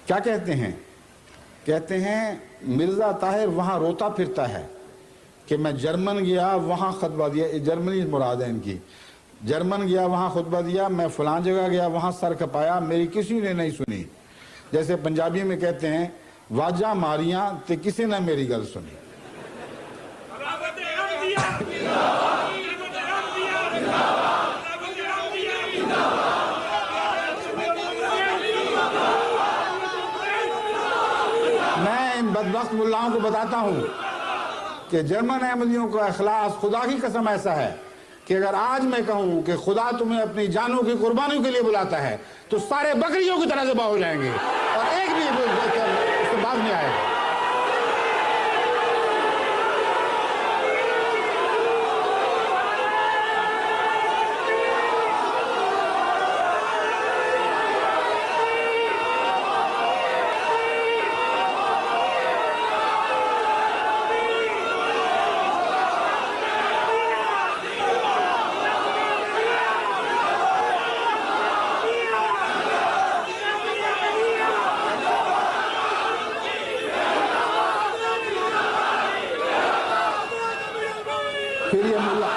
क्या कहते हैं? कहते हैं मिर्जा ताहिर वहां रोता फिरता है कि मैं जर्मन गया वहां खुतबा दिया। जर्मनी मुराद है इनकी। जर्मन गया वहां खुतबा दिया, मैं फलां जगह गया वहां सर खपाया, मेरी किसी ने नहीं सुनी। जैसे पंजाबी में कहते हैं वाजा मारियां ते किसी ने मेरी गल सुनी। मैं इन बदबख्त मुल्लाओं को बताता हूं कि जर्मन अहमदियों का इखलास खुदा की कसम ऐसा है कि अगर आज मैं कहूं कि खुदा तुम्हें अपनी जानों की कुर्बानियों के लिए बुलाता है तो सारे बकरियों की तरह ज़िबा हो जाएंगे और एक भी उसके बाद में आएगा। फिर ये मुल्ला